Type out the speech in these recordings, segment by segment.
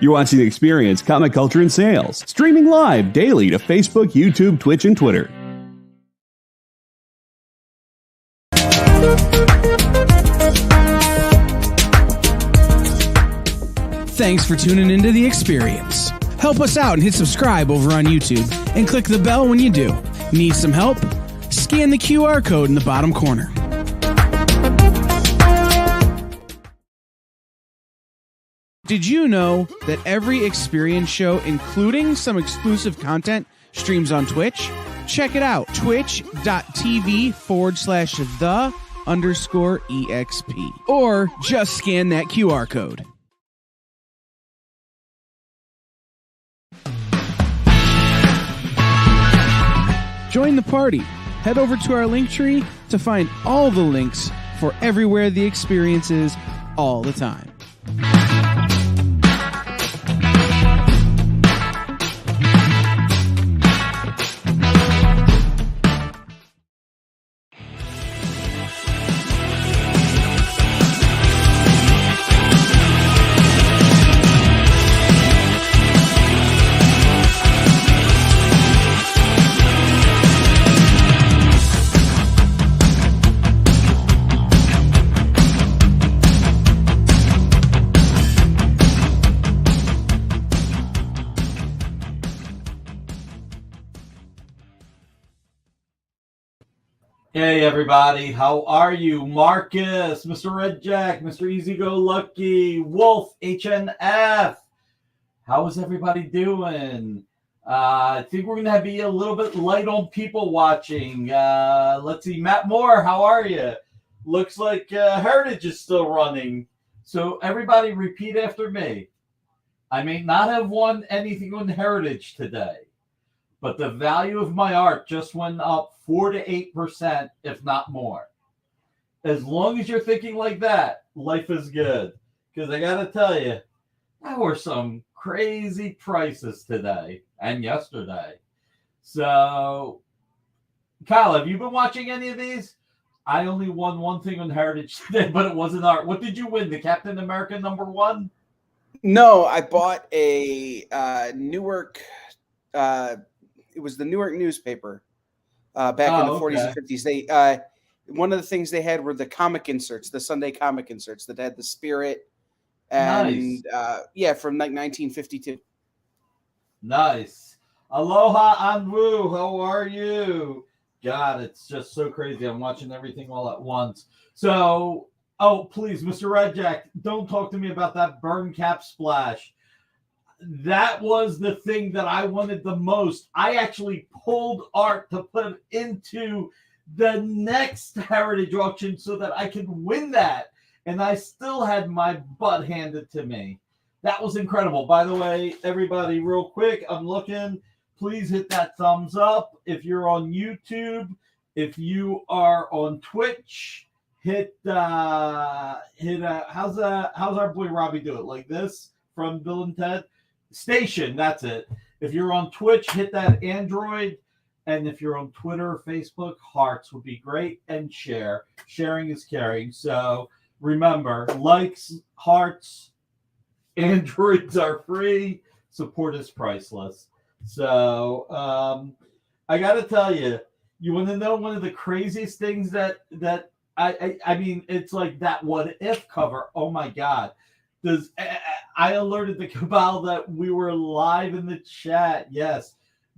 You're watching The Experience, Comic Culture and Sales, streaming live daily to Facebook, YouTube, Twitch, and Twitter. Thanks for tuning into The Experience. Help us out and hit subscribe over on YouTube and click the bell when you do. Need some help? Scan the QR code in the bottom corner. Did you know that every Experience show, including some exclusive content, streams on Twitch? Check it out, twitch.tv/the_EXP. Or just scan that QR code. Join the party. Head over to our link tree to find all the links for everywhere The Experience is all the time. Hey everybody, how are you? Marcus, Mr. Red Jack, Mr. Easy Go Lucky, Wolf, HNF. How is everybody doing? I think we're going to be a little bit light on people watching. Let's see, Matt Moore, how are you? Looks like Heritage is still running. So everybody repeat after me. I may not have won anything on Heritage today, but the value of my art just went up 4 to 8%, if not more. As long as you're thinking like that, life is good. Because I got to tell you, there were some crazy prices today and yesterday. So, Kyle, have you been watching any of these? I only won one thing on Heritage today, but it wasn't art. What did you win? The Captain America #1? No, I bought a Newark. It was the Newark newspaper back in the 40s and 50s. They one of the things they had were the comic inserts, the Sunday comic inserts that had the Spirit and nice. From like 1952. Nice. Aloha Anwu, how are you? God, it's just so crazy. I'm watching everything all at once. So, please, Mr. Red Jack, don't talk to me about that burn cap splash. That was the thing that I wanted the most. I actually pulled art to put into the next Heritage auction so that I could win that. And I still had my butt handed to me. That was incredible. By the way, everybody, real quick, I'm looking. Please hit that thumbs up. If you're on YouTube, if you are on Twitch, how's our boy Robbie do it? Like this from Bill and Ted? Station, that's it. If you're on Twitch, hit that Android. And if you're on Twitter or Facebook, hearts would be great. And share. Sharing is caring. So remember, likes, hearts, Androids are free. Support is priceless. So I got to tell you, you want to know one of the craziest things that I mean, it's like that What If cover. Oh, my God. I alerted the Cabal that we were live in the chat. Yes.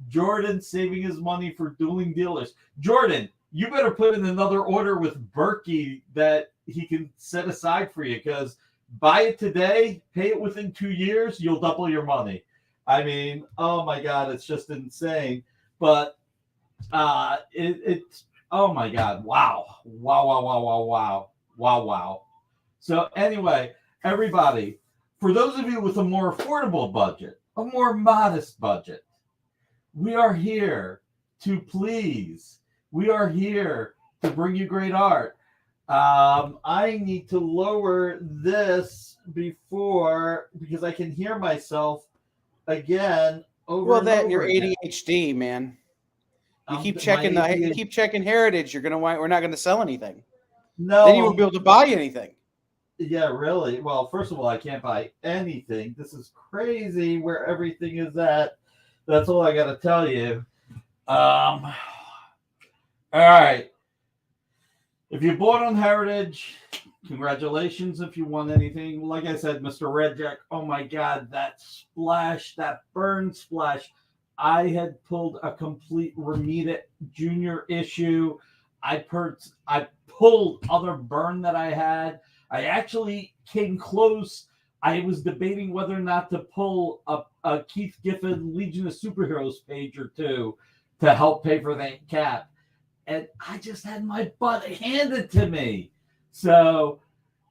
Jordan saving his money for dueling dealers. Jordan, you better put in another order with Berkey that he can set aside for you, because buy it today, pay it within 2 years, you'll double your money. I mean, oh my God, it's just insane. But it's oh my God, wow. So anyway, everybody, for those of you with a more affordable budget, a more modest budget, we are here to please. We are here to bring you great art. I need to lower this because I can hear myself again over. Well, that and your ADHD, man. You keep checking you keep checking Heritage. We're not going to sell anything. No, then you won't be able to buy anything. Yeah, really. Well, first of all, I can't buy anything. This is crazy where everything is at. That's all I got to tell you. All right. If you bought on Heritage, congratulations. If you won anything, like I said, Mr. Redjack, oh my God, that splash, that burn splash. I had pulled a complete Ramita Junior issue. I pulled other burn that I had. I actually came close. I was debating whether or not to pull a Keith Giffen Legion of Superheroes page or two to help pay for that cap. And I just had my butt handed to me. So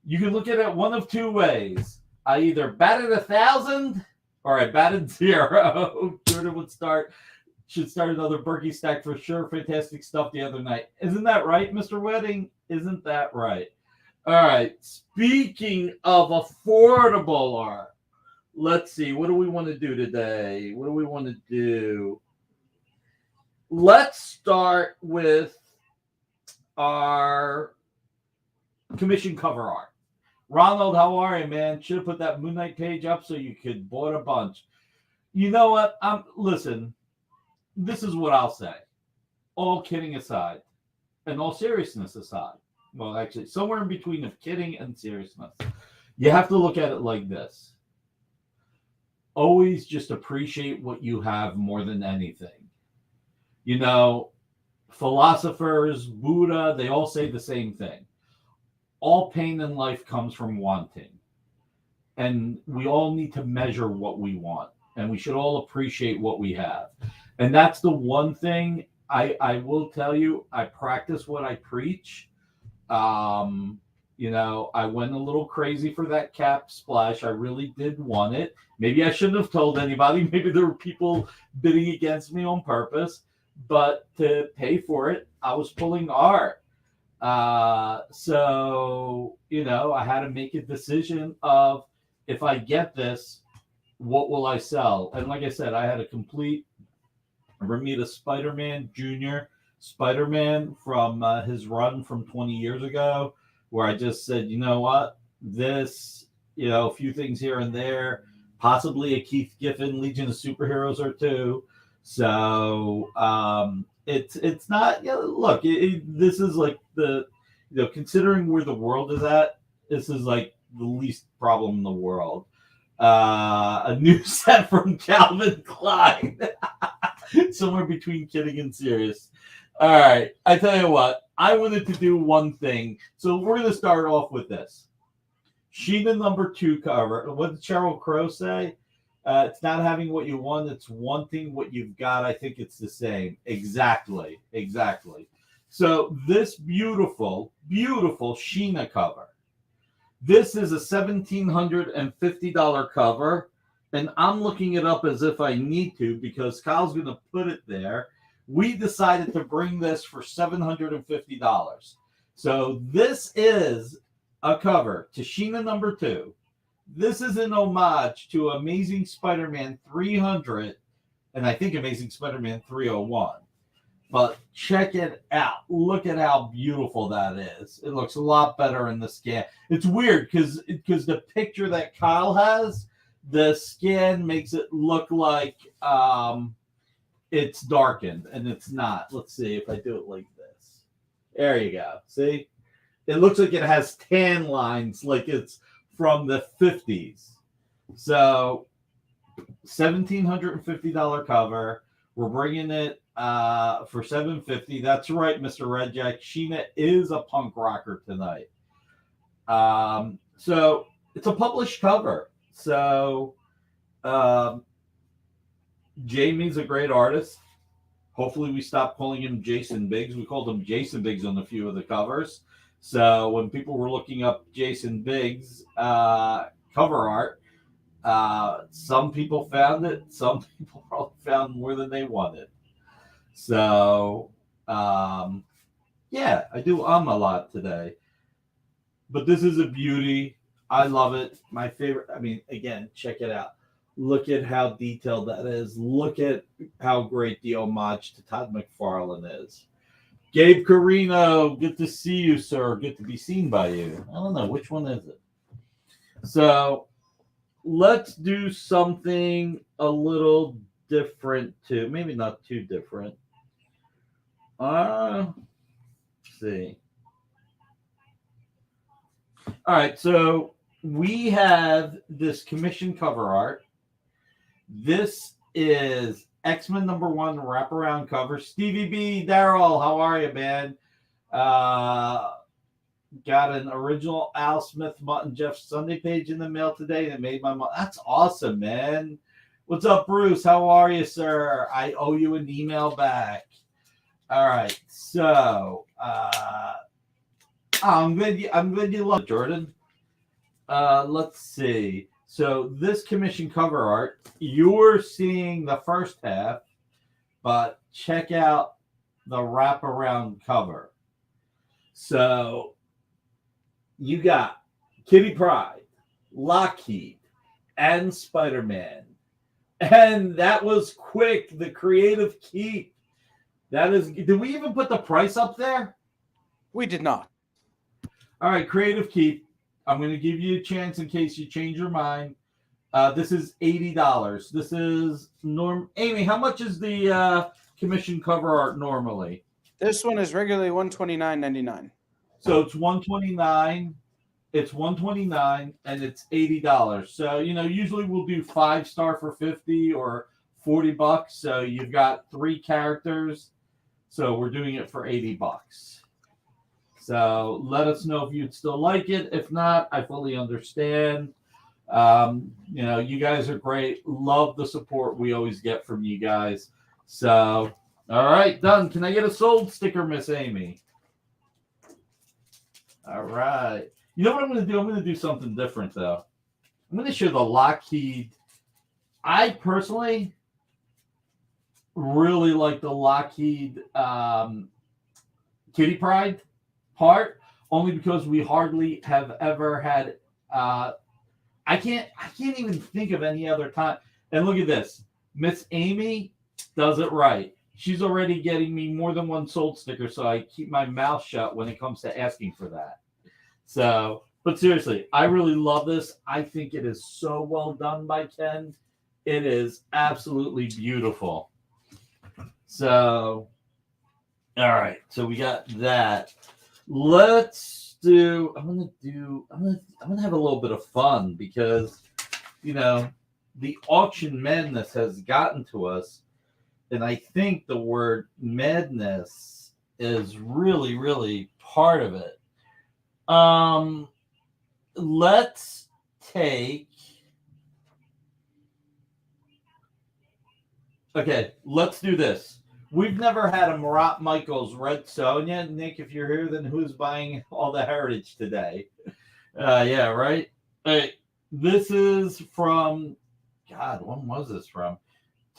you can look at it one of two ways. I either batted 1,000 or I batted 0. Jordan should start another Berkey stack for sure. Fantastic stuff the other night. Isn't that right, Mr. Wedding? Isn't that right? All right. Speaking of affordable art, let's see. What do we want to do today? What do we want to do? Let's start with our commission cover art. Ronald, how are you, man? Should have put that Moon Knight page up so you could bought a bunch. You know what? Listen, this is what I'll say. All kidding aside, and all seriousness aside. Well, actually, somewhere in between of kidding and seriousness. You have to look at it like this. Always just appreciate what you have more than anything. You know, philosophers, Buddha, they all say the same thing. All pain in life comes from wanting. And we all need to measure what we want. And we should all appreciate what we have. And that's the one thing I will tell you, I practice what I preach. You know, I went a little crazy for that cap splash. I really did want it. Maybe I shouldn't have told anybody. Maybe there were people bidding against me on purpose. But to pay for it, I was pulling art. So, you know, I had to make a decision of, if I get this, what will I sell? And like I said, I had a complete Ramita Spider-Man Jr. Spider-Man from his run from 20 years ago, where I just said, you know what, this, you know, a few things here and there, possibly a Keith Giffen Legion of Superheroes or two. So it's not, you know, look, this is like the, you know, considering where the world is at, this is like the least problem in the world. A new set from Calvin Klein. Somewhere between kidding and serious. All right. I tell you what, I wanted to do one thing. So we're going to start off with this. Sheena #2 cover. What did Sheryl Crow say? It's not having what you want, it's wanting what you've got. I think it's the same. Exactly. So this beautiful, beautiful Sheena cover. This is a $1,750 cover, and I'm looking it up as if I need to because Kyle's going to put it there. We decided to bring this for $750. So this is a cover to Sheena #2. This is an homage to Amazing Spider-Man 300 and I think Amazing Spider-Man 301. But check it out. Look at how beautiful that is. It looks a lot better in the scan. It's weird because the picture that Kyle has, the scan makes it look like it's darkened, and it's not. Let's see if I do it like this. There you go. See? It looks like it has tan lines, like it's from the 50s. So, $1,750 cover. We're bringing it for $750. That's right, Mr. Redjack. Sheena is a punk rocker tonight. So it's a published cover. So Jamie's a great artist. Hopefully we stop calling him Jason Biggs. We called him Jason Biggs on a few of the covers. So when people were looking up Jason Biggs cover art, some people found it. Some people probably found more than they wanted. So, yeah, I do a lot today. But this is a beauty. I love it. My favorite. I mean, again, check it out. Look at how detailed that is. Look at how great the homage to Todd McFarlane is. Gabe Carino, good to see you, sir. Good to be seen by you. I don't know. Which one is it? So let's do something a little different too. Maybe not too different. Let's see. All right, so we have this commission cover art. This is X-Men #1 wraparound cover. Stevie B, Daryl, how are you, man? Got an original Al Smith, Mutt and Jeff Sunday page in the mail today that made my That's awesome, man. What's up, Bruce? How are you, sir? I owe you an email back. All right, so I'm glad you love it, Jordan. Let's see. So this commission cover art, you're seeing the first half, but check out the wraparound cover. So you got Kitty Pryde, Lockheed, and Spider-Man. And that was quick. The creative keep. That is. Did we even put the price up there? We did not. All right, creative keep. I'm going to give you a chance in case you change your mind. This is $80. This is Amy, how much is the commission cover art normally? This one is regularly $129.99. So it's $129. It's $129 and it's $80. So usually we'll do 5-star for $50 or $40. So you've got 3 characters. So we're doing it for $80. So let us know if you'd still like it. If not, I fully understand. You guys are great. Love the support we always get from you guys. So, all right, done. Can I get a sold sticker, Miss Amy? All right. You know what I'm going to do? I'm going to do something different, though. I'm going to show the Lockheed. I personally really like the Lockheed Kitty Pryde part, only because we hardly have ever had I can't even think of any other time. And look at this. Miss Amy does it right. She's already getting me more than one sold sticker, so I keep my mouth shut when it comes to asking for that. So, but seriously, I really love this. I think it is so well done by Ken. It is absolutely beautiful. So, all right. So we got that. Let's do. I'm gonna have a little bit of fun because, the auction madness has gotten to us, and I think the word madness is really, really part of it. Let's take. Okay, let's do this. We've never had a Marat Michaels Red Sonja. Nick, if you're here, then who's buying all the heritage today? Yeah, right? Hey, this is from, God, when was this from?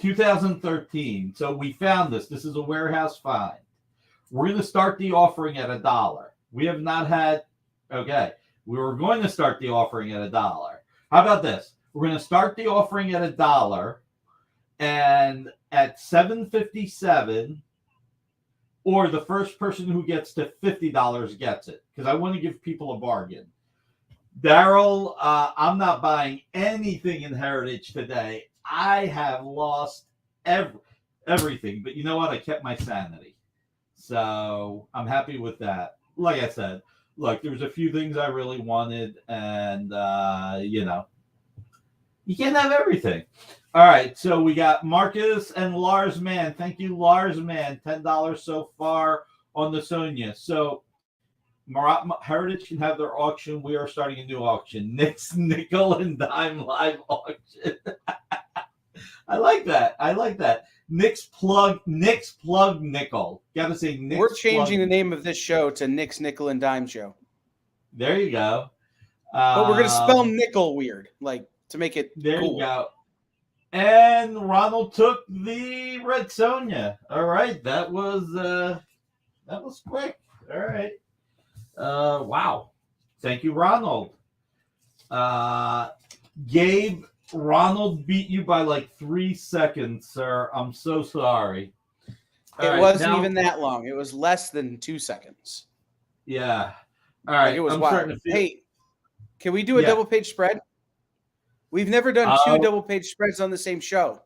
2013. So we found this. This is a warehouse find. We're going to start the offering at $1. We have not had, okay, we were going to start the offering at $1. How about this? We're going to start the offering at $1. And at $7.57, or the first person who gets to $50 gets it, because I want to give people a bargain. Daryl, I'm not buying anything in Heritage today. I have lost everything, but you know what? I kept my sanity, so I'm happy with that. Like I said, look, there's a few things I really wanted, and you can't have everything. All right, so we got Marcus and Lars Mann. Thank you, Lars Mann. $10 so far on the Sonja. So Marat Heritage can have their auction. We are starting a new auction. Nick's Nickel and Dime live auction. I like that. Nick's plug nickel. Got to say Nick's. We're changing the name of this show to Nick's Nickel and Dime Show. There you go. But we're going to spell nickel weird, to make it there cool. You go. And Ronald took the Red Sonja. All right, that was quick. All right. Wow. Thank you, Ronald. Gabe, Ronald beat you by 3 seconds, sir. I'm so sorry. It wasn't even that long. It was less than 2 seconds. Yeah. All right. It was I'm wild. starting to feel... Hey, Can we do a double page spread? We've never done two double page spreads on the same show.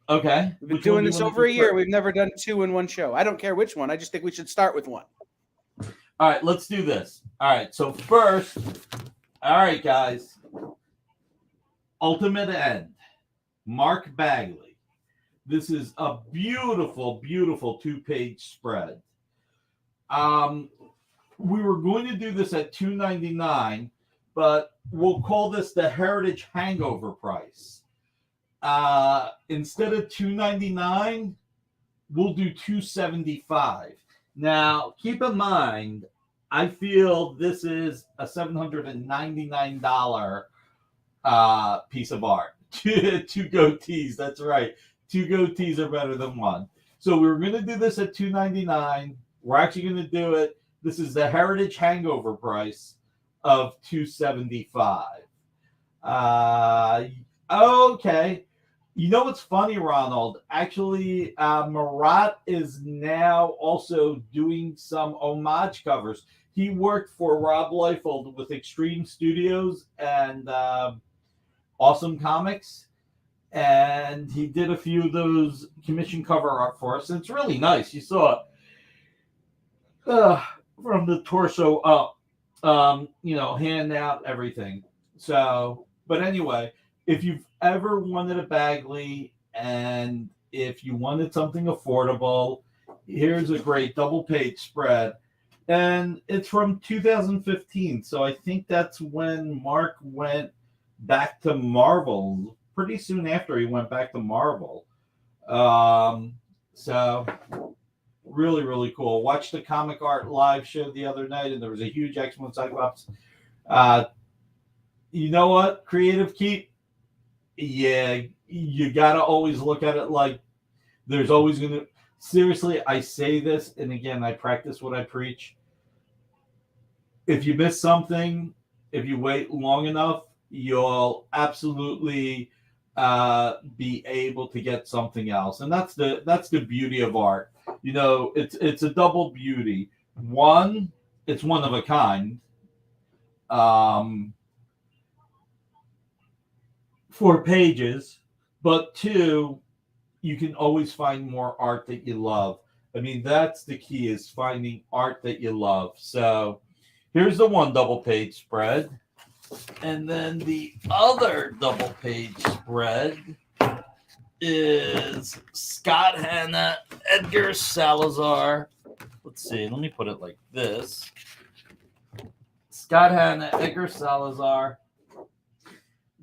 Okay. We've been doing this over a year. We've never done two in one show. I don't care which one. I just think we should start with one. All right, let's do this. All right, so first, all right, guys. Ultimate End. Mark Bagley. This is a beautiful, beautiful 2-page spread. We were going to do this at $2.99, but we'll call this the Heritage Hangover price. Instead of $2.99, we'll do $2.75. Now, keep in mind, I feel this is a $799 piece of art. Two goatees, that's right. 2 goatees are better than one. So we were going to do this at $2.99. We're actually going to do it. This is the Heritage Hangover price of $2.75. Okay. You know what's funny, Ronald? Actually, Marat is now also doing some homage covers. He worked for Rob Liefeld with Extreme Studios and Awesome Comics, and he did a few of those commission cover art for us. And it's really nice. You saw it from the torso up, hand out everything. So, but anyway, if you've ever wanted a Bagley and if you wanted something affordable, here's a great double page spread. And it's from 2015. So I think that's when Mark went back to Marvel. Pretty soon after he went back to Marvel. So really, really cool. Watched the Comic Art live show the other night, and there was a huge X-Men Cyclops. You know what? Creative Keep. Yeah, you got to always look at it like there's always going to... Seriously, I say this, and again, I practice what I preach. If you miss something, if you wait long enough, you'll absolutely be able to get something else. And that's the beauty of art. You know, it's a double beauty. One, it's one of a kind. 4 pages, but 2, you can always find more art that you love. I mean, that's the key, is finding art that you love. So here's the one double page spread. And then the other double page spread is Scott Hanna, Edgar Salazar. Let's see, let me put it like this. Scott Hanna, Edgar Salazar.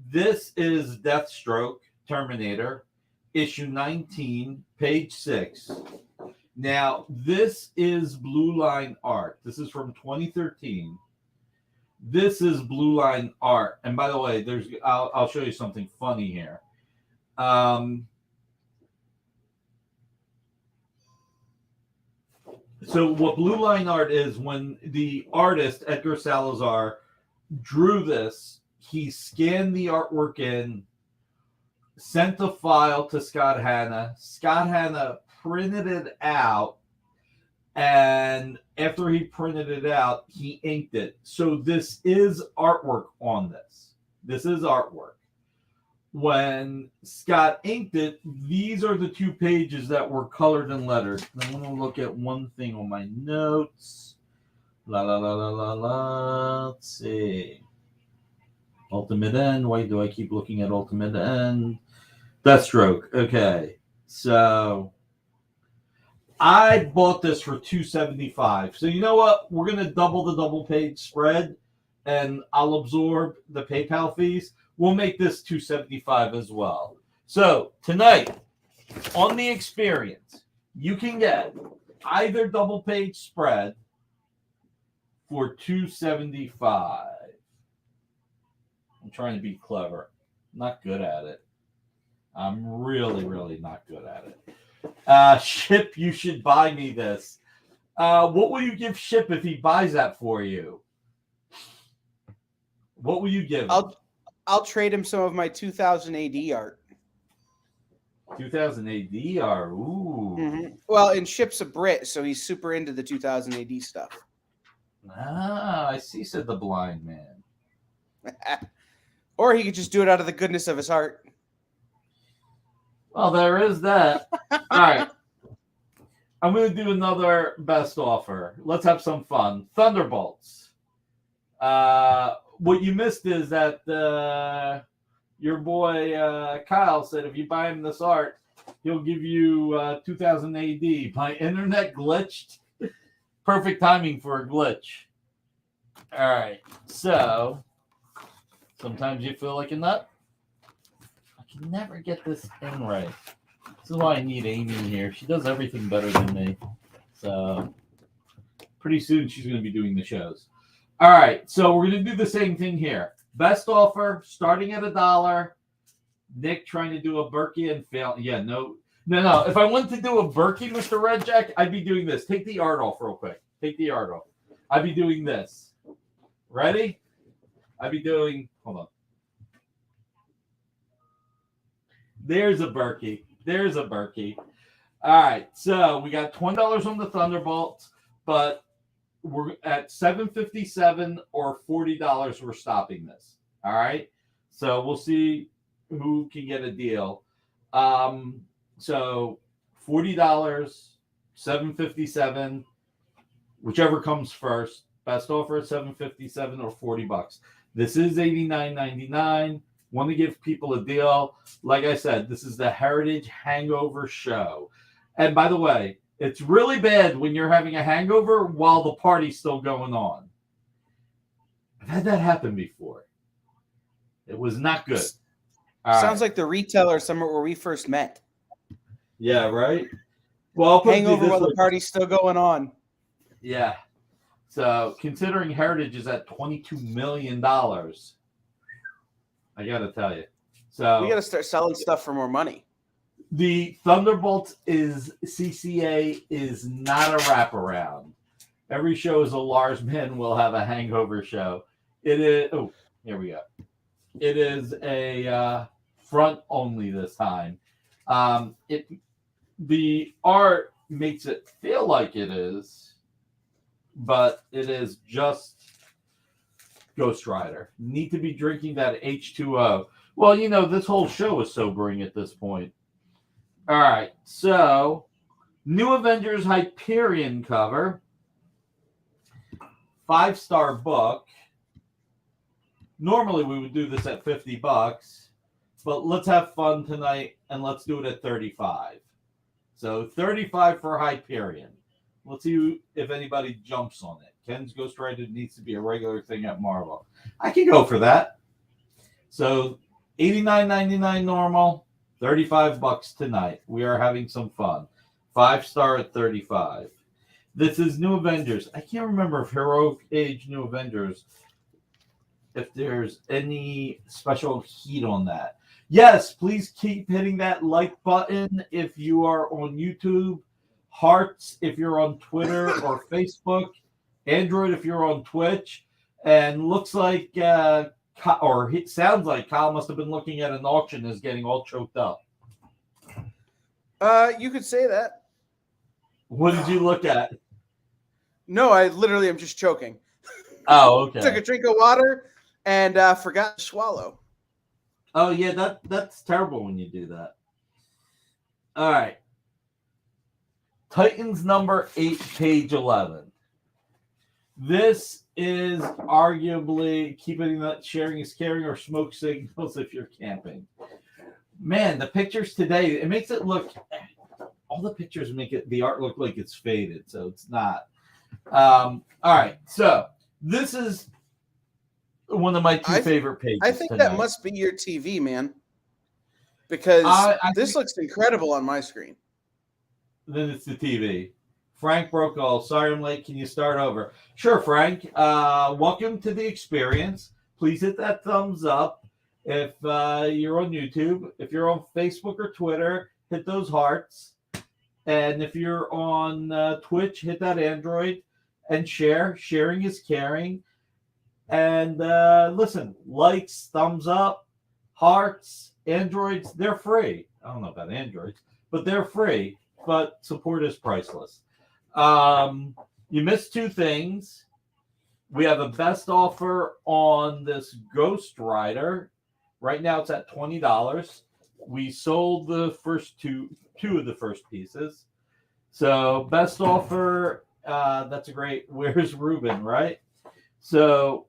This is Deathstroke Terminator, issue 19, page 6. Now, this is Blue Line art. This is from 2013. This is Blue Line art. And by the way, I'll show you something funny here. So what Blue Line art is, when the artist, Edgar Salazar, drew this, he scanned the artwork in, sent the file to Scott Hanna. Scott Hanna printed it out, and after he printed it out, he inked it. So this is artwork on this. This is artwork. When Scott inked it, these are the 2 pages that were colored and lettered. I'm going to look at one thing on my notes. Let's see. Ultimate End. Why do I keep looking at Ultimate End? Deathstroke. Okay. So I bought this for $2.75. So you know what? We're going to double the double page spread, and I'll absorb the PayPal fees. We'll make this $2.75 as well. So tonight on the Experience, you can get either double page spread for $2.75. I'm trying to be clever. Not good at it. I'm really, really not good at it. Ship, you should buy me this. What will you give Ship if he buys that for you? What will you give him? I'll trade him some of my 2000 AD art. 2000 AD art. Ooh. Mm-hmm. Well, and Ship's a Brit, so he's super into the 2000 AD stuff. Ah, I see, said the blind man. Or he could just do it out of the goodness of his heart. Well, there is that. All right. I'm going to do another best offer. Let's have some fun. Thunderbolts. What you missed is that your boy Kyle said if you buy him this art, he'll give you 2000 AD. My internet glitched. Perfect timing for a glitch. All right. So, sometimes you feel like a nut. I can never get this thing right. This is why I need Amy here. She does everything better than me. So, pretty soon she's going to be doing the shows. All right. So, we're going to do the same thing here. Best offer, starting at $1. Nick trying to do a Berkey and fail. Yeah, no. If I wanted to do a Berkey, Mr. Red Jack, I'd be doing this. Take the art off real quick. Take the art off. I'd be doing this. Ready? I'd be doing, hold on. There's a Berkey. There's a Berkey. All right, so we got $20 on the Thunderbolts, but we're at $7.57 or $40. We're stopping this. All right, so we'll see who can get a deal. So $40, $7.57, whichever comes first. Best offer at $7.57 or $40. This is $89.99. Want to give people a deal. Like I said, this is the Heritage Hangover Show. And by the way, it's really bad when you're having a hangover while the party's still going on. I've had that happen before. It was not good. Sounds like the retailer somewhere where we first met. Yeah, right? Well, hangover while the party's still going on. Yeah. So, considering Heritage is at $22 million, I got to tell you. So we got to start selling stuff for more money. The Thunderbolts CCA is not a wraparound. Every show is a Lars Men will have a hangover show. It is. Oh, here we go. It is a front only this time. The art makes it feel like it is, but it is just Ghost Rider. Need to be drinking that H2O. Well, you know, this whole show is sobering at this point. All right, so New Avengers Hyperion cover. 5-star book. Normally we would do this at $50, but let's have fun tonight and let's do it at $35. So $35 for Hyperion. Let's see if anybody jumps on it. Ken's Ghost Rider needs to be a regular thing at Marvel. I can go for that. So $89.99 normal, $35 tonight. We are having some fun. 5-star at $35. This is New Avengers. I can't remember if Heroic Age New Avengers, if there's any special heat on that. Yes, please keep hitting that like button if you are on YouTube. Hearts if you're on Twitter or Facebook. Android if you're on Twitch. And looks like, or it sounds like Kyle must have been looking at an auction as getting all choked up. You could say that. What did you look at? No, I literally am just choking. Oh, okay. Took a drink of water and forgot to swallow. Oh, yeah, that's terrible when you do that. All right. Titans number 8, page 11. This is arguably keeping that sharing is caring or smoke signals if you're camping. Man, the pictures today, it makes it look, all the pictures make it, the art look like it's faded, so it's not. All right, so this is one of my two favorite pages. I think tonight. that must be your TV, man, because this looks incredible on my screen. Then it's the TV. Frank Brokaw, sorry I'm late. Can you start over? Sure, Frank. Welcome to the experience. Please hit that thumbs up if you're on YouTube. If you're on Facebook or Twitter, hit those hearts. And if you're on Twitch, hit that Android and share. Sharing is caring. And listen, likes, thumbs up, hearts, Androids, they're free. I don't know about Androids, but they're free. But support is priceless. You missed two things. We have a best offer on this Ghost Rider. Right now it's at $20. We sold the first two of the first pieces. So best offer, that's a great, where's Ruben, right? So,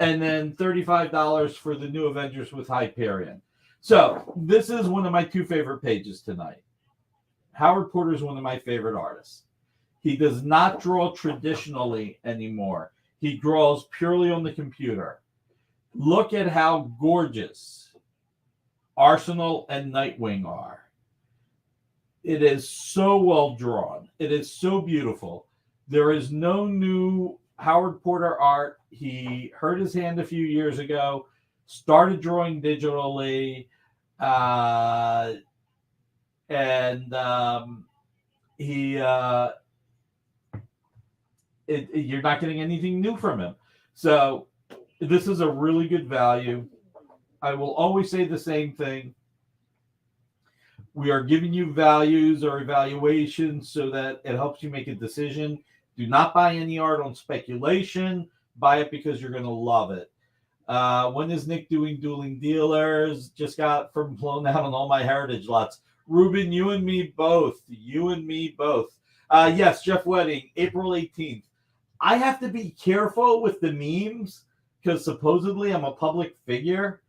and then $35 for the new Avengers with Hyperion. So this is one of my two favorite pages tonight. Howard Porter is one of my favorite artists. He does not draw traditionally anymore. He draws purely on the computer. Look at how gorgeous Arsenal and Nightwing are. It is so well drawn. It is so beautiful. There is no new Howard Porter art. He hurt his hand a few years ago, started drawing digitally, you're not getting anything new from him. So this is a really good value. I will always say the same thing. We are giving you values or evaluations so that it helps you make a decision. Do not buy any art on speculation. Buy it because you're going to love it. When is Nick doing Dueling Dealers? Just got from blown out on all my heritage lots. Ruben, you and me both. You and me both. Yes, Jeff Wedding, April 18th. I have to be careful with the memes because supposedly I'm a public figure.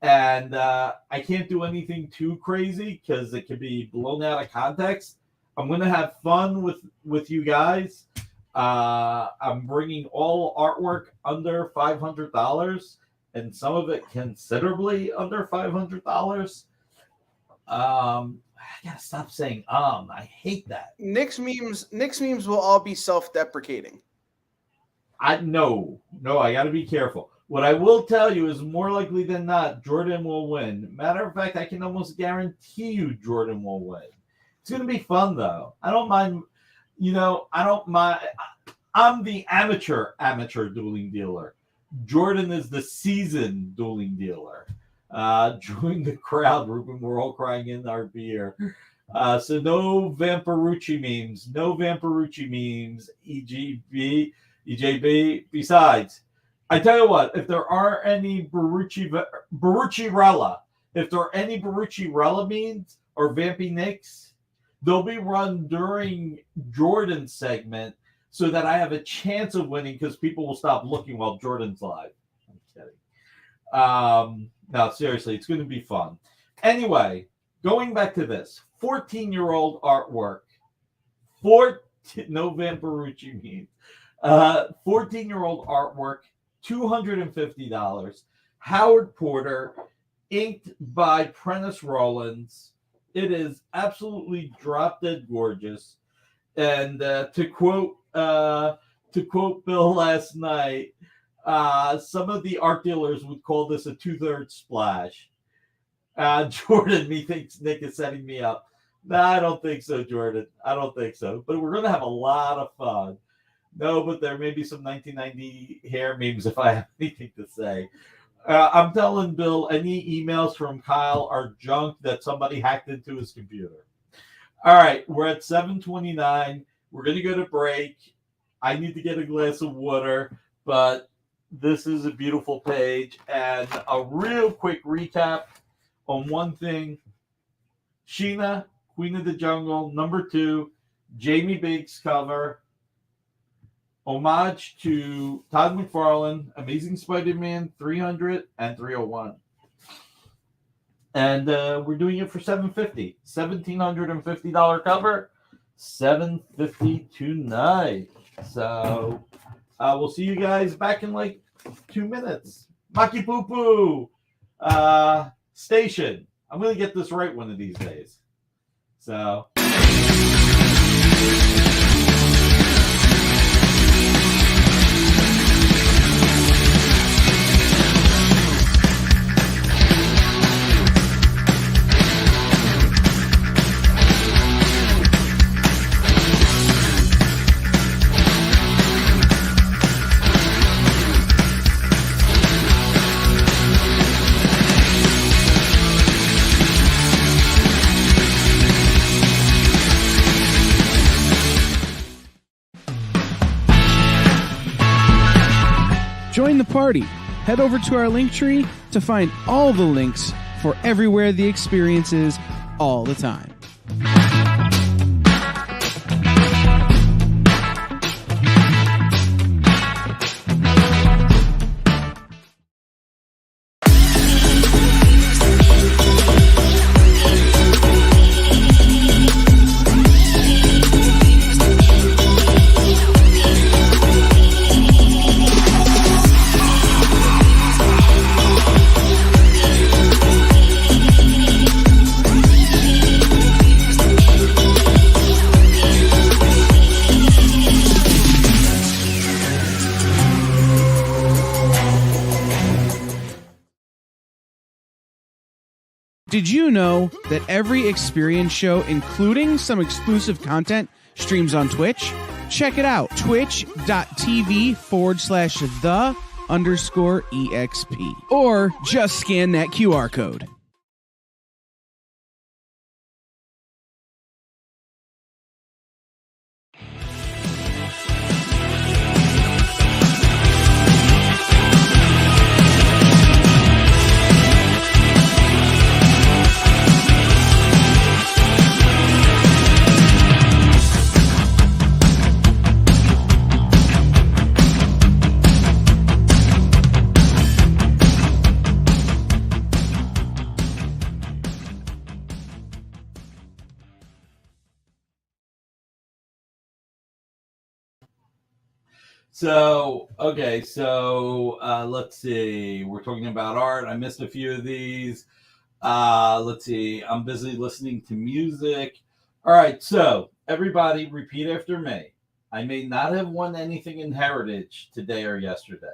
And I can't do anything too crazy because it could be blown out of context. I'm going to have fun with you guys. I'm bringing all artwork under $500 and some of it considerably under $500. I got to stop saying I hate that. Nick's memes will all be self-deprecating. No, I got to be careful. What I will tell you is more likely than not, Jordan will win. Matter of fact, I can almost guarantee you Jordan will win. It's going to be fun, though. I don't mind. I don't mind. I'm the amateur dueling dealer. Jordan is the seasoned dueling dealer. Join the crowd, Ruben. We're all crying in our beer. So no Vampirucci memes. No Vampirucci memes. EJB. Besides, I tell you what, if there are any Barucci-rella, if there are any Barucci-rella memes or Vampy Nicks, they'll be run during Jordan's segment so that I have a chance of winning because people will stop looking while Jordan's live. I'm kidding. No, seriously, it's going to be fun. Anyway, going back to this, 14-year-old artwork, no Vampirucci memes, 14-year-old artwork, $250. Howard Porter, inked by Prentice Rollins. It is absolutely drop dead gorgeous. And to quote Bill last night, some of the art dealers would call this a 2/3 splash. Jordan, methinks Nick is setting me up. No, I don't think so, Jordan. I don't think so. But we're going to have a lot of fun. No, but there may be some 1990 hair memes if I have anything to say. I'm telling Bill, any emails from Kyle are junk that somebody hacked into his computer. All right, we're at 7:29. We're going to go to break. I need to get a glass of water, but this is a beautiful page. And a real quick recap on one thing. Sheena, Queen of the Jungle, #2, Jamie Biggs cover. Homage to Todd McFarlane, Amazing Spider-Man 300 and 301. And we're doing it for $750. $1,750 cover, $750 tonight. So we'll see you guys back in like 2 minutes. Maki Poo Poo Station. I'm going to get this right one of these days. So... party. Head over to our link tree to find all the links for everywhere the experience is all the time. Did you know that every Experience show, including some exclusive content, streams on Twitch? Check it out, twitch.tv/the_EXP. Or just scan that QR code. So, okay, so let's see. We're talking about art. I missed a few of these. Let's see. I'm busy listening to music. All right, so everybody repeat after me. I may not have won anything in Heritage today or yesterday,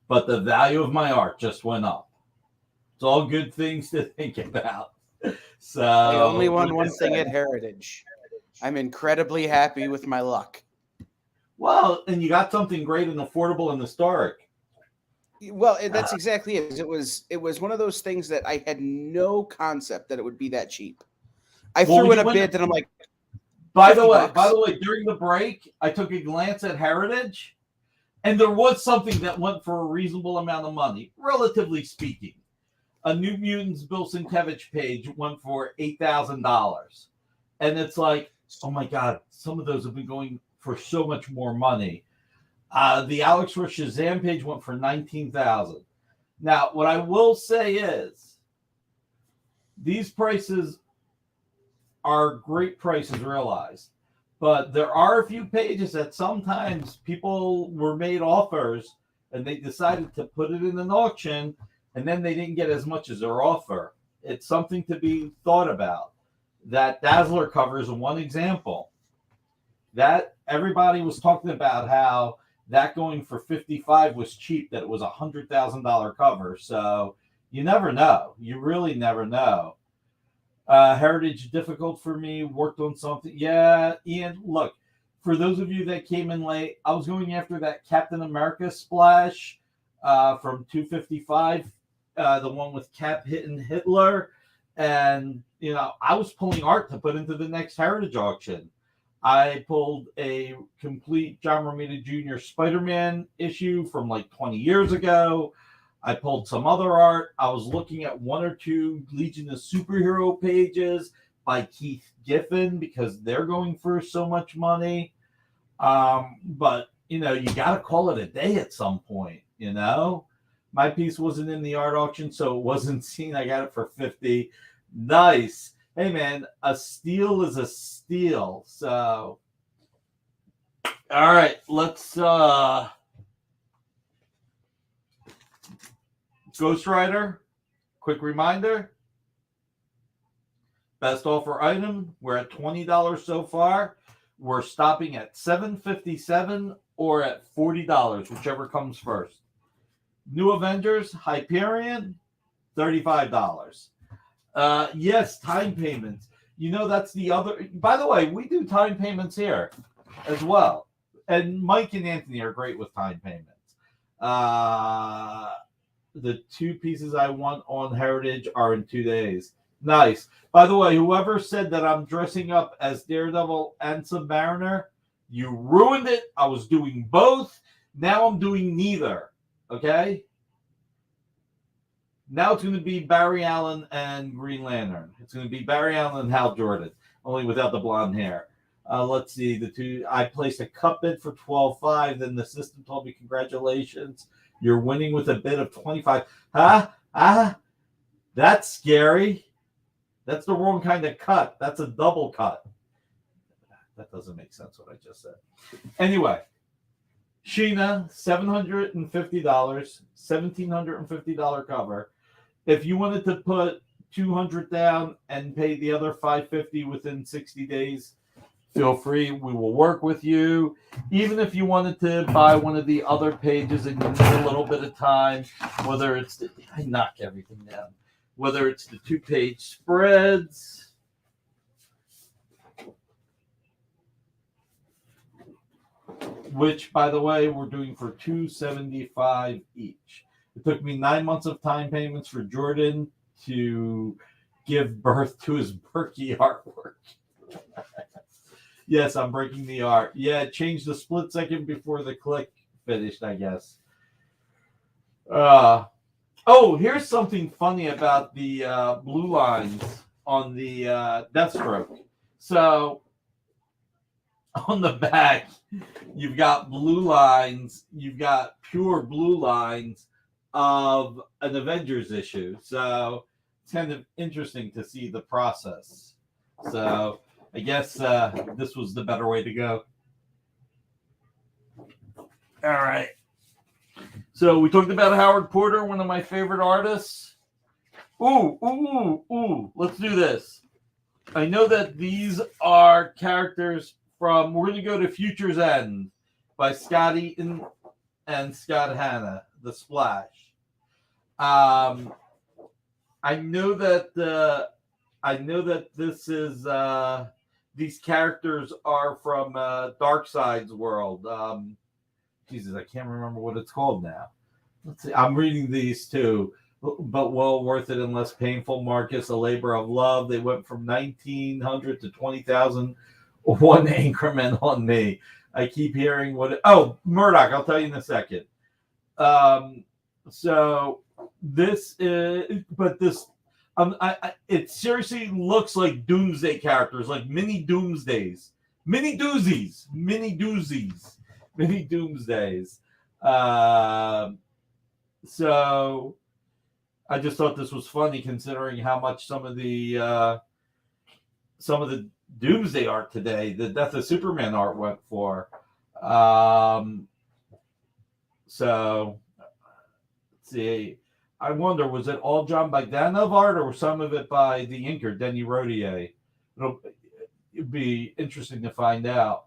but the value of my art just went up. It's all good things to think about. So I only won one thing at Heritage. I'm incredibly happy with my luck. Well, and you got something great and affordable and historic. Well, that's exactly it. It was one of those things that I had no concept that it would be that cheap. I threw in a bid, and I'm like, by the way, during the break, I took a glance at Heritage, and there was something that went for a reasonable amount of money, relatively speaking. A New Mutants Bill Sienkiewicz page went for $8,000, and it's like, oh my God, some of those have been going for so much more money. The Alex Ross Shazam page went for $19,000. Now, what I will say is, these prices are great prices realized, but there are a few pages that sometimes people were made offers and they decided to put it in an auction, and then they didn't get as much as their offer. It's something to be thought about. That Dazzler cover is one example. That everybody was talking about how that going for $55 was cheap, that it was $100,000 cover. So you never know. You really never know. Heritage difficult for me. Worked on something. Yeah, Ian, look, for those of you that came in late, I was going after that Captain America splash from 255, the one with Cap hitting Hitler. And, you know, I was pulling art to put into the next Heritage auction. I pulled a complete John Romita Jr. Spider-Man issue from like 20 years ago. I pulled some other art. I was looking at one or two Legion of Superhero pages by Keith Giffen because they're going for so much money. But, you know, you got to call it a day at some point, you know. My piece wasn't in the art auction, so it wasn't seen. I got it for $50. Nice. Hey, man, a steal is a steal. So, all right, let's Ghost Rider, quick reminder. Best offer item, we're at $20 so far. We're stopping at $7.57 or at $40, whichever comes first. New Avengers, Hyperion, $35. Yes, time payments. You know, that's the other. By the way, we do time payments here as well. And Mike and Anthony are great with time payments. The two pieces I want on Heritage are in 2 days. Nice. By the way, whoever said that I'm dressing up as Daredevil and Submariner, you ruined it. I was doing both. Now I'm doing neither. Okay? Now it's going to be Barry Allen and Green Lantern. It's going to be Barry Allen and Hal Jordan, only without the blonde hair. Let's see, the two. I placed a cup bid for 12.5. Then the system told me, congratulations, you're winning with a bid of 25. That's scary. That's the wrong kind of cut. That's a double cut. That doesn't make sense what I just said. Anyway, Sheena, $750, $1,750 cover. If you wanted to put $200 down and pay the other $550 within 60 days, feel free. We will work with you. Even if you wanted to buy one of the other pages and you need a little bit of time, whether it's I knock everything down. Whether it's the 2-page spreads, which, by the way, we're doing for $275 each. It took me 9 months of time payments for Jordan to give birth to his Berkey artwork. Yes, I'm breaking the art. Yeah, it changed the split second before the click finished, I guess. Oh, here's something funny about the blue lines on the Deathstroke. So on the back, you've got blue lines. You've got pure blue lines of an Avengers issue. So it's kind of interesting to see the process. So I guess this was the better way to go. All right. So we talked about Howard Porter, one of my favorite artists. Ooh. Let's do this. I know that these are characters from, we're going to go to Future's End by Scott Eaton and Scott Hanna, The Splash. I know that this is, these characters are from Darkseid's world. Jesus, I can't remember what it's called now. Let's see. I'm reading these too, but well worth it and less painful. Marcus, A Labor of Love. They went from 1,900 to 20,000. One increment on me. I keep hearing Murdoch. I'll tell you in a second. So this is, but this, it seriously looks like Doomsday characters, like mini Doomsdays, mini Doomsdays. So I just thought this was funny considering how much some of the Doomsday art today, the Death of Superman art went for. So let's see. I wonder, was it all John Bogdanov art or was some of it by the inker, Denny Rodier? It'd be interesting to find out.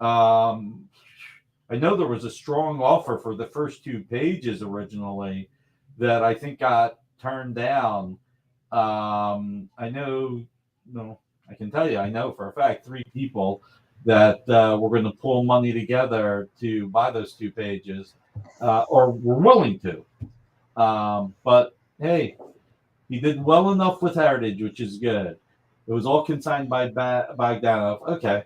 I know there was a strong offer for the first 2 pages originally that I think got turned down. I know for a fact 3 people that were going to pull money together to buy those 2 pages or were willing to. But hey, he did well enough with Heritage, which is good. It was all consigned by Bogdanov. Okay.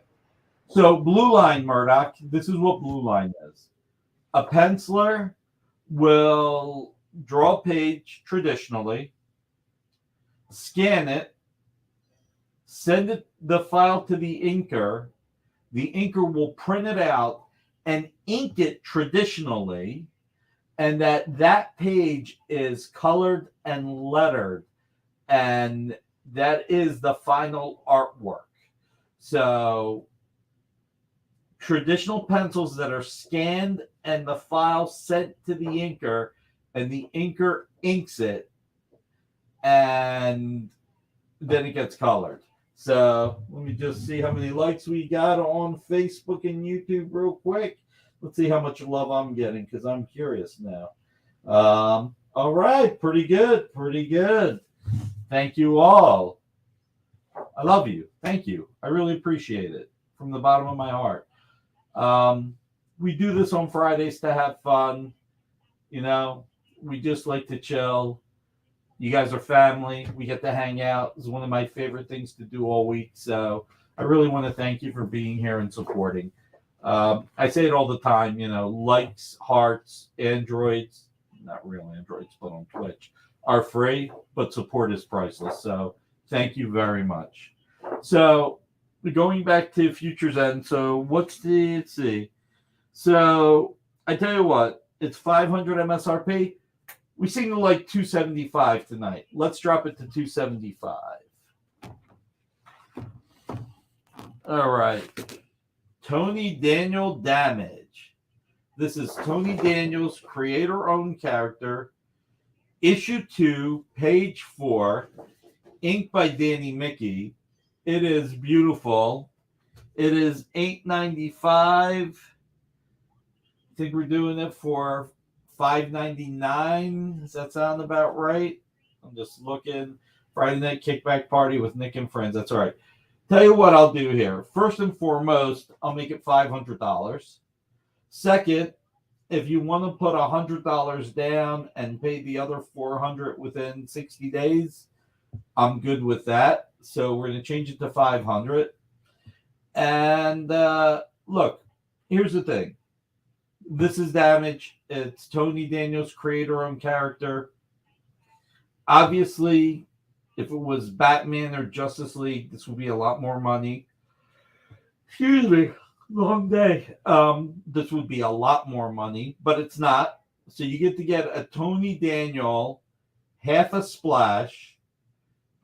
So Blue Line, Murdoch, this is what Blue Line is. A penciler will draw a page traditionally, scan it, send the file to the inker. The inker will print it out and ink it traditionally, and that page is colored and lettered, and that is the final artwork. So traditional pencils that are scanned and the file sent to the inker, and the inker inks it, and then it gets colored. So let me just see how many likes we got on Facebook and YouTube real quick. Let's see how much love I'm getting because I'm curious now. All right, pretty good. Thank you all. I love you. Thank you. I really appreciate it from the bottom of my heart. We do this on Fridays to have fun. You know, we just like to chill. You guys are family. We get to hang out. It's one of my favorite things to do all week. So I really want to thank you for being here and supporting. I say it all the time, likes, hearts, androids, not real androids, but on Twitch, are free, but support is priceless. So thank you very much. So going back to Future's End, so let's see. So I tell you what, it's 500 MSRP. We seem to like 275 tonight. Let's drop it to 275. All right. Tony Daniel Damage. This is Tony Daniel's creator-owned character. Issue 2, page 4. Inked by Danny Mickey. It is beautiful. It is $8.95. I think we're doing it for $5.99. Does that sound about right? I'm just looking. Friday Night Kickback Party with Nick and Friends. That's all right. Tell you what I'll do here. First and foremost, I'll make it $500. Second, if you want to put $100 down and pay the other $400 within 60 days, I'm good with that. So we're going to change it to $500. And look, here's the thing. This is Damage. It's Tony Daniel's creator-owned character. Obviously, if it was Batman or Justice League, this would be a lot more money. Excuse me, long day. This would be a lot more money, but it's not. So you get to get a Tony Daniel, half a splash,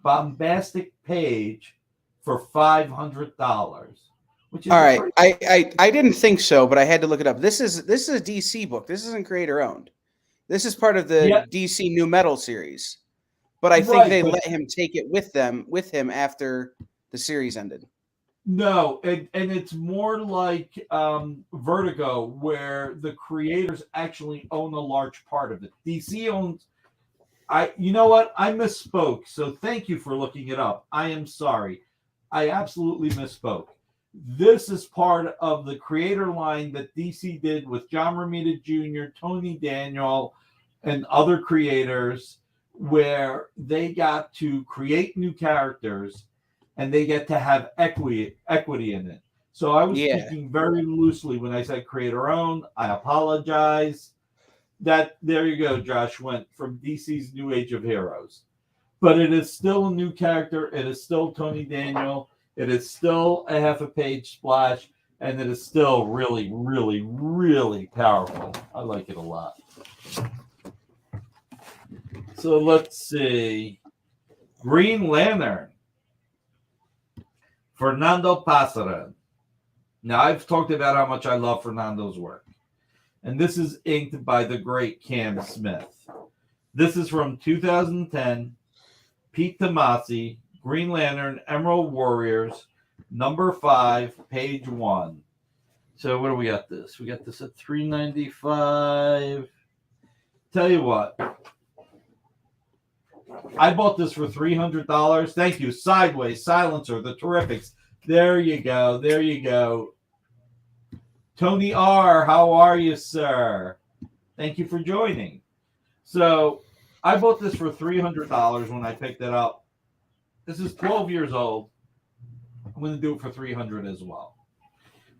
bombastic page for $500. Which is all right. I didn't think so, but I had to look it up. This is a DC book. This isn't creator owned. This is part of the DC New Metal series. But I think they let him take it with him after the series ended. No, and it's more like Vertigo, where the creators actually own a large part of it. DC owns. You know what? I misspoke. So thank you for looking it up. I am sorry. I absolutely misspoke. This is part of the creator line that DC did with John Romita Jr., Tony Daniel, and other creators, where they got to create new characters and they get to have equity in it. So I was speaking very loosely when I said creator owned. I apologize. There you go, Josh, went from DC's New Age of Heroes. But it is still a new character. It is still Tony Daniel. It is still a half a page splash, and it is still really, really, really powerful. I like it a lot. So let's see. Green Lantern. Fernando Pasaran. Now, I've talked about how much I love Fernando's work. And this is inked by the great Cam Smith. This is from 2010. Pete Tomasi, Green Lantern, Emerald Warriors, number 5, page 1. So what do we got this? We got this at $3.95. Tell you what. I bought this for $300. Thank you. Sideways, Silencer, the Terrifics. There you go. There you go. Tony R., how are you, sir? Thank you for joining. So I bought this for $300 when I picked it up. This is 12 years old. I'm going to do it for $300 as well.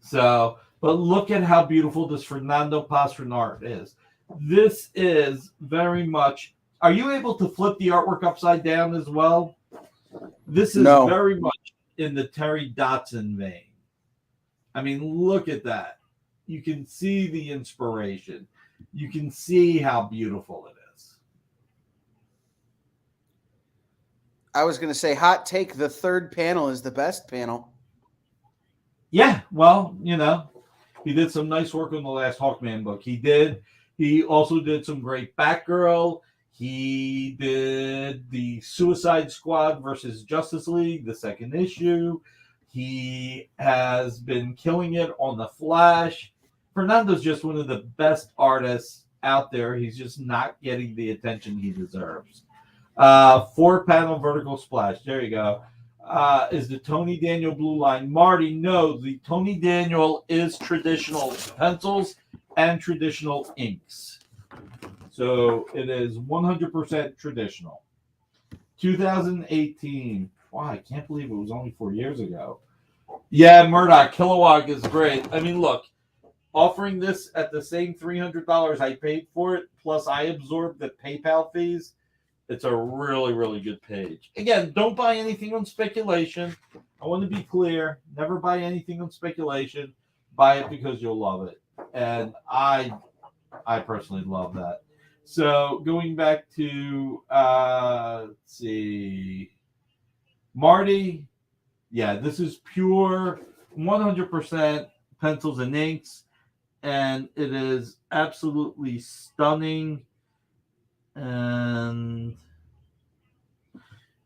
So, but look at how beautiful this Fernando Pasaran art is. This is very much. Are you able to flip the artwork upside down as well? This is very much in the Terry Dotson vein. I mean, look at that. You can see the inspiration. You can see how beautiful it is. I was going to say, hot take, the third panel is the best panel. Yeah, well, he did some nice work on the last Hawkman book. He did. He also did some great Batgirl. He did the Suicide Squad versus Justice League, the second issue. He has been killing it on The Flash. Fernando's just one of the best artists out there. He's just not getting the attention he deserves. 4-panel vertical splash. There you go. Is the Tony Daniel blue line. Marty, no, the Tony Daniel is traditional pencils and traditional inks. So it is 100% traditional. 2018. Wow, I can't believe it was only 4 years ago. Yeah, Murdoch, Kilowog is great. I mean, look, offering this at the same $300 I paid for it, plus I absorbed the PayPal fees, it's a really, really good page. Again, don't buy anything on speculation. I want to be clear. Never buy anything on speculation. Buy it because you'll love it. And I personally love that. So going back to, let's see, Marty. Yeah, this is pure 100% pencils and inks. And it is absolutely stunning. And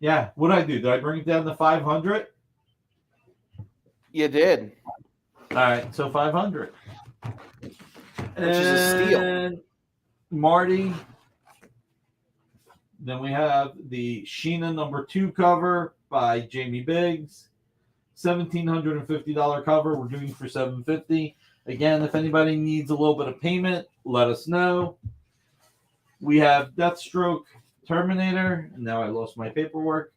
yeah, what did I do? Did I bring it down to 500? You did. All right, so 500. Which is a steal. Marty. Then we have the Sheena #2 cover by Jamie Biggs. $1,750 cover. We're doing for $750. Again, if anybody needs a little bit of payment, let us know. We have Deathstroke Terminator. And now I lost my paperwork.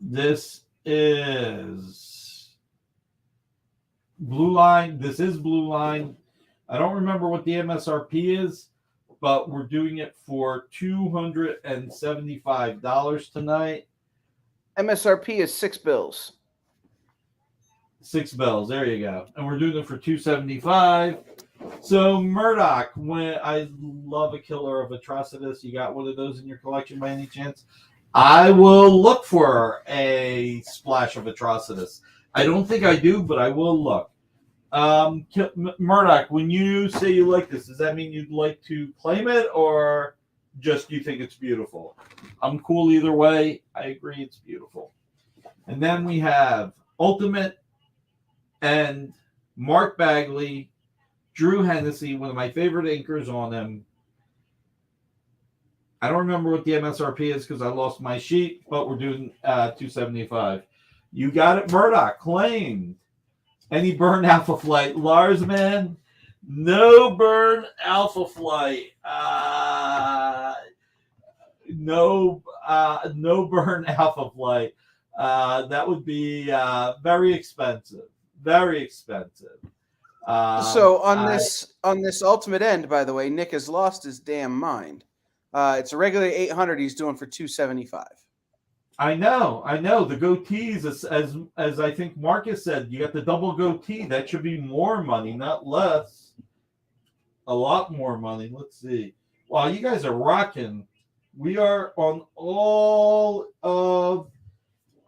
This is Blue Line. This is Blue Line. I don't remember what the MSRP is, but we're doing it for $275 tonight. MSRP is $6. $6. There you go. And we're doing it for $275. So Murdoch, when I love a killer of Atrocitus, you got one of those in your collection by any chance? I will look for a splash of Atrocitus. I don't think I do, but I will look. Murdoch, when you say you like this, does that mean you'd like to claim it, or just you think it's beautiful? I'm cool either way. I agree it's beautiful. And then we have Ultimate and Mark Bagley, Drew Hennessy, one of my favorite inkers on him. I don't remember what the MSRP is because I lost my sheet, but we're doing $275. You got it, Murdoch. Claimed. Any burn Alpha Flight? Lars, man, no burn Alpha Flight. No burn Alpha Flight. That would be very expensive. Very expensive. So on this Ultimate End, by the way, Nick has lost his damn mind. It's a regular 800. He's doing for 275. I know. The goatees, as I think Marcus said, you got the double goatee. That should be more money, not less. A lot more money. Let's see. Wow, you guys are rocking. We are on all of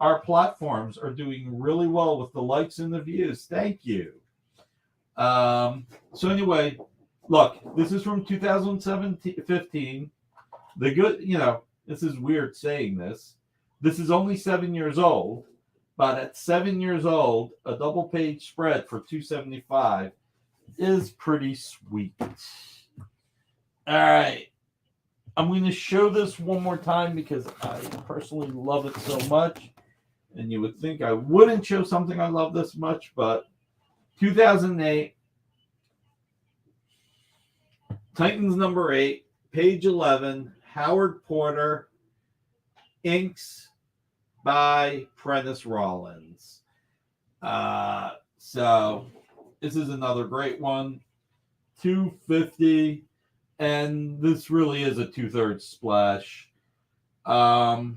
our platforms are doing really well with the likes and the views. Thank you. So anyway, look, this is from 2015. The good, this is weird saying this. This is only 7 years old, but at 7 years old, a double page spread for $275 is pretty sweet. All right. I'm going to show this one more time because I personally love it so much. And you would think I wouldn't show something I love this much, but 2008, Titans #8, page 11, Howard Porter, inks by Prentice Rollins. So this is another great one, $250, and this really is a 2/3 splash. You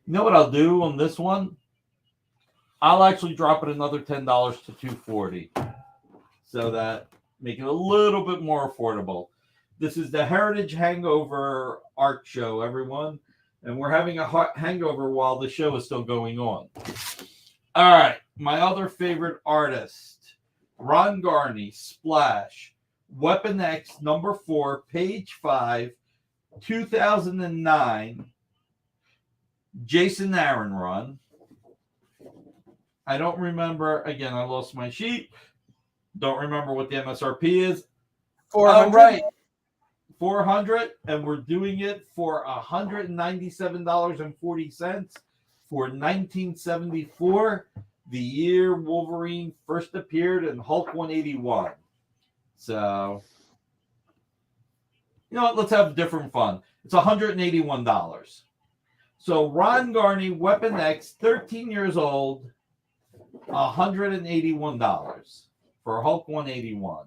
know what I'll do on this one? I'll actually drop it another $10 to $240, so that make it a little bit more affordable. This is the Heritage Hangover art show, everyone. And we're having a hangover while the show is still going on. All right. My other favorite artist, Ron Garney, Splash, Weapon X #4, page 5, 2009. Jason Aaron run. I don't remember. Again, I lost my sheet. Don't remember what the MSRP is. 400. Oh, right. 400, and we're doing it for $197.40 for 1974, the year Wolverine first appeared in Hulk 181. So, you know what? Let's have different fun. It's $181. So Ron Garney, Weapon X, 13 years old, $181 for Hulk 181.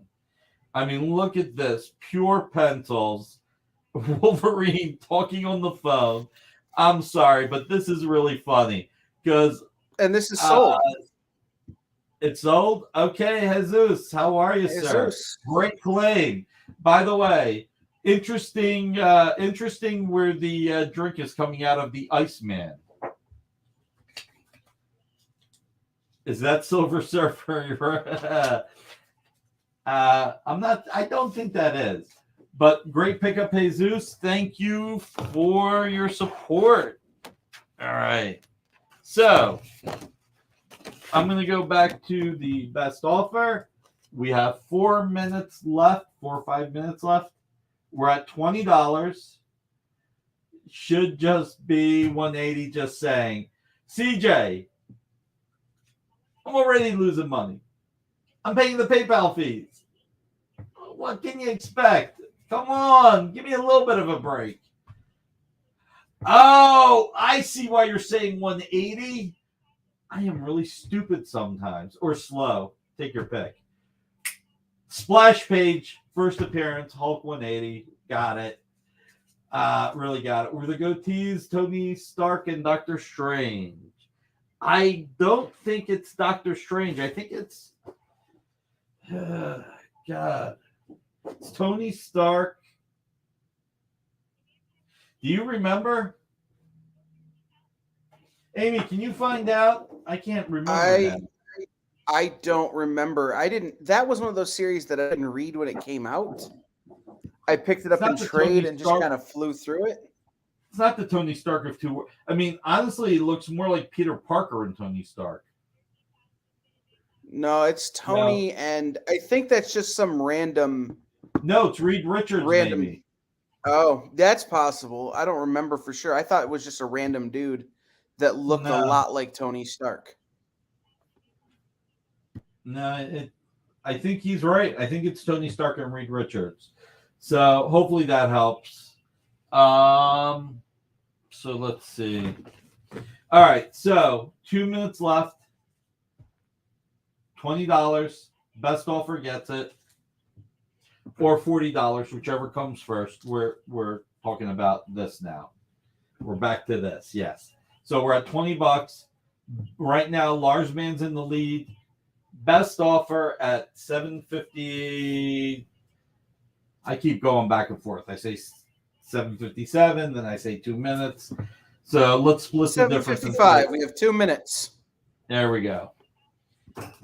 I mean, look at this. Pure pencils. Wolverine talking on the phone. I'm sorry, but this is really funny because. And this is sold. It's sold? Okay, Jesus. How are you, sir? Great claim. By the way, interesting where the drink is coming out of the Iceman. Is that Silver Surfer? I don't think that is. But great pickup, Jesus. Thank you for your support. All right. So I'm going to go back to the best offer. We have 4 minutes left, 4 or 5 minutes left. We're at $20. Should just be 180, just saying. CJ, I'm already losing money. I'm paying the PayPal fees. What can you expect? Come on, give me a little bit of a break. Oh, I see why you're saying 180. I am really stupid sometimes, or slow. Take your pick. Splash page, first appearance, Hulk 180. Got it. Really got it. Were the goatees Tony Stark and Doctor Strange? I don't think it's Doctor Strange. I think it's God. It's Tony Stark. Do you remember? Amy, can you find out? I can't remember. I don't remember. That was one of those series that I didn't read when it came out. I picked it up in trade and just kind of flew through it. It's not the Tony Stark of two. I mean, honestly, it looks more like Peter Parker and Tony Stark. No, it's Tony, and I think that's just some random. No, it's Reed Richards. Maybe. Oh, that's possible. I don't remember for sure. I thought it was just a random dude that looked a lot like Tony Stark. No, I think he's right. I think it's Tony Stark and Reed Richards. So hopefully that helps. So let's see. All right, so 2 minutes left. $20. Best offer gets it. Or $40, whichever comes first. We're talking about this now. We're back to this, yes. So we're at $20. Right now, Lars Man's in the lead. Best offer at $750. I keep going back and forth. I say $757, then I say 2 minutes. So let's split the difference. $755. We have 2 minutes. There we go.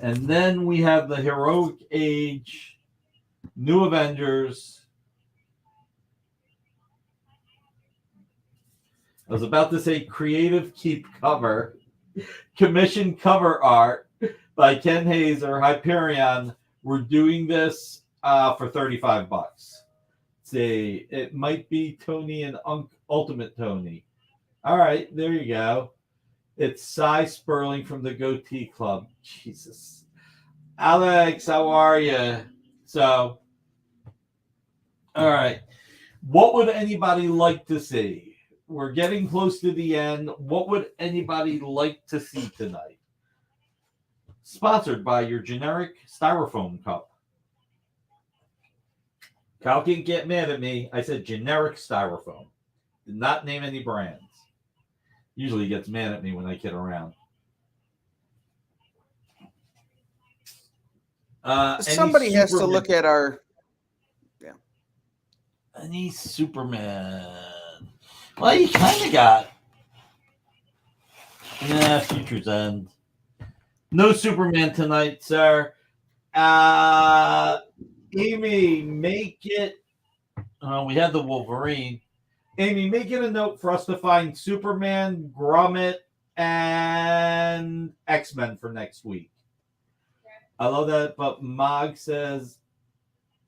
And then we have the Heroic Age, New Avengers. I was about to say Creative Keep cover. Commission cover art by Ken Hayes or Hyperion. We're doing this for $35. See, it might be Tony and Ultimate Tony. All right, there you go. It's Cy Sperling from the Goatee Club. Jesus. Alex, how are you? So, all right. What would anybody like to see? We're getting close to the end. What would anybody like to see tonight? Sponsored by your generic styrofoam cup. Cal can't get mad at me. I said generic styrofoam. Did not name any brands. Usually he gets mad at me when I kid around. Somebody has to look at our... Yeah. Any Superman. Well, you kind of got. Yeah, Future's End. No Superman tonight, sir. Amy, make it. We had the Wolverine. Amy, make it a note for us to find Superman, Gromit, and X-Men for next week. Okay. I love that, but Mog says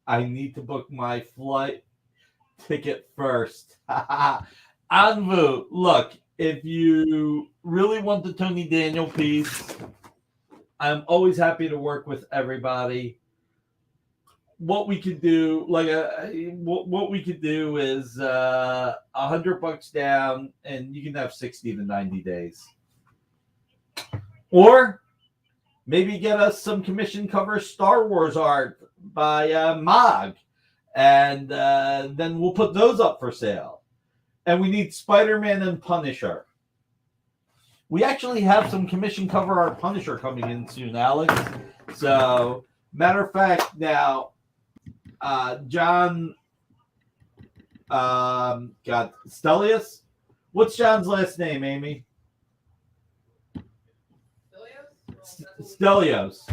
I need to book my flight ticket first. Anvu, look, if you really want the Tony Daniel piece, I'm always happy to work with everybody. what we could do, what we could do is $100 down, and you can have 60 to 90 days. Or maybe get us some commission cover Star Wars art by Mog, and then we'll put those up for sale. And we need Spider-Man and Punisher. We actually have some commission cover art Punisher coming in soon, Alex. So, matter of fact, now, John, Stelios? What's John's last name, Amy? Stelios.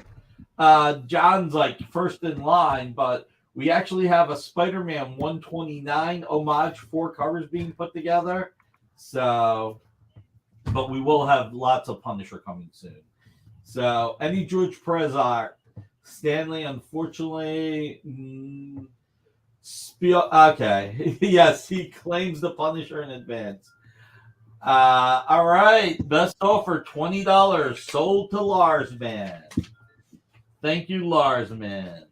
John's like first in line, but we actually have a Spider-Man 129 homage 4 covers being put together. So, but we will have lots of Punisher coming soon. So, any George Perez art. Stanley, unfortunately, okay. Yes, he claims the Punisher in advance. All right, best offer, $20, sold to Lars Man. Thank you, Lars Man.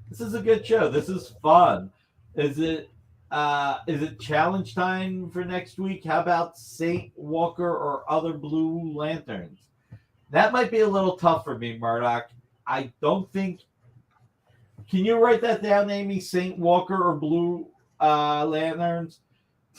This is a good show. This is fun. Is it challenge time for next week? How about Saint Walker or other Blue Lanterns? That might be a little tough for me, Murdoch. I don't think. Can you write that down, Amy? Saint Walker or Blue Lanterns?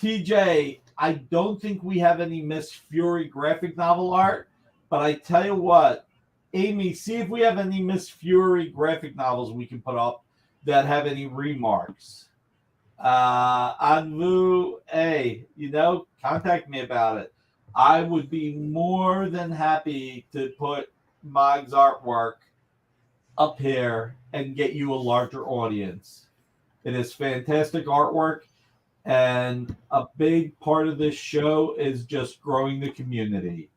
TJ, I don't think we have any Miss Fury graphic novel art, but I tell you what, Amy, see if we have any Miss Fury graphic novels we can put up that have any remarks. Anvu, hey, contact me about it. I would be more than happy to put Mog's artwork up here and get you a larger audience. It is fantastic artwork, and a big part of this show is just growing the community.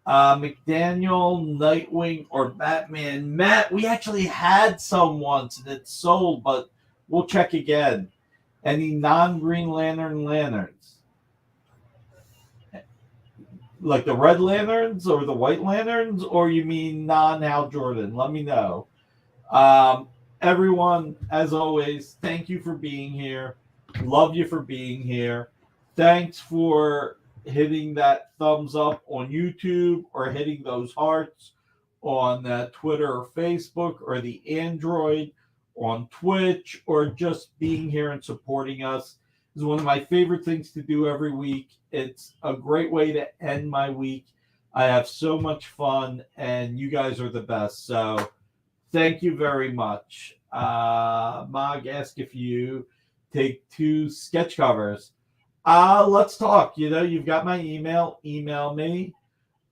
McDaniel, Nightwing, or Batman. Matt, we actually had some once and it sold, but we'll check again. Any non-Green Lantern lanterns? Like the Red Lanterns or the White Lanterns, or you mean non-Hal Jordan? Let me know. Everyone, as always, thank you for being here. Love you for being here. Thanks for hitting that thumbs up on YouTube or hitting those hearts on Twitter or Facebook or the Android, on Twitch, or just being here and supporting us. Is one of my favorite things to do every week. It's a great way to end my week. I have so much fun, and you guys are the best. So thank you very much. Mog asked if you take 2 sketch covers. Let's talk. You've got my email. Email me.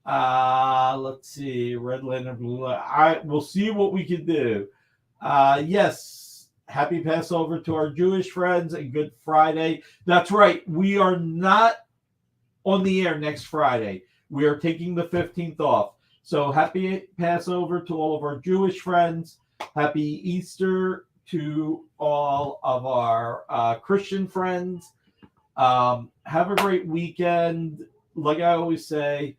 Let's see. Red Lantern, Blue Lantern. All right, we'll see what we can do. Yes. Happy Passover to our Jewish friends and Good Friday. That's right. We are not on the air next Friday. We are taking the 15th off. So happy Passover to all of our Jewish friends. Happy Easter to all of our Christian friends. Have a great weekend. Like I always say,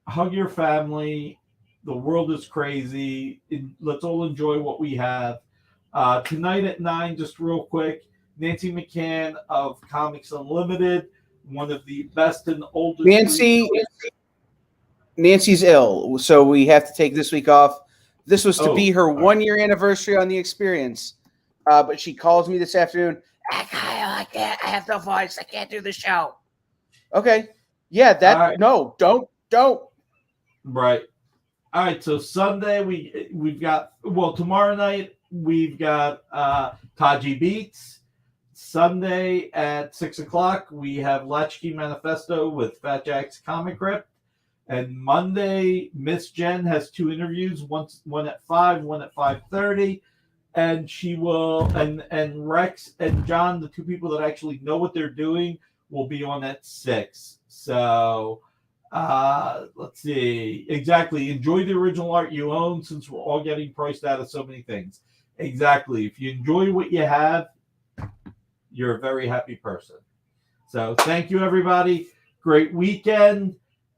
hug your family. The world is crazy. Let's all enjoy what we have. Tonight at 9, just real quick, Nancy McCann of Comics Unlimited, one of the best and oldest. Nancy's ill, so we have to take this week off. This was to be her 1-year anniversary on the experience, but she calls me this afternoon. I can't. I have no voice. I can't do the show. Okay. Yeah. Right. No. Don't. Right. All right. So Sunday we've got tomorrow night we've got Taji Beats. Sunday at 6:00 we have Latchkey Manifesto with Fat Jack's Comic Crypt. And Monday, Miss Jen has 2 interviews, one at 5, one at 5:30. And she will, and Rex and John, the 2 people that actually know what they're doing, will be on at 6. So let's see. Exactly. Enjoy the original art you own, since we're all getting priced out of so many things. Exactly. If you enjoy what you have, you're a very happy person. So thank you, everybody. Great weekend.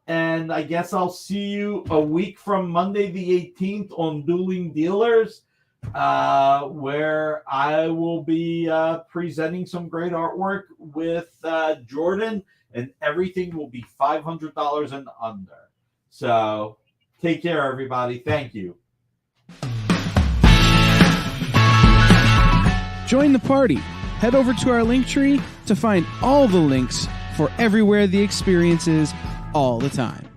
And I guess I'll see you a week from Monday the 18th on Dueling Dealers, where I will be presenting some great artwork with Jordan, and everything will be $500 and under. So take care, everybody. Thank you. Join the party. Head over to our link tree to find all the links for everywhere the experience is all the time.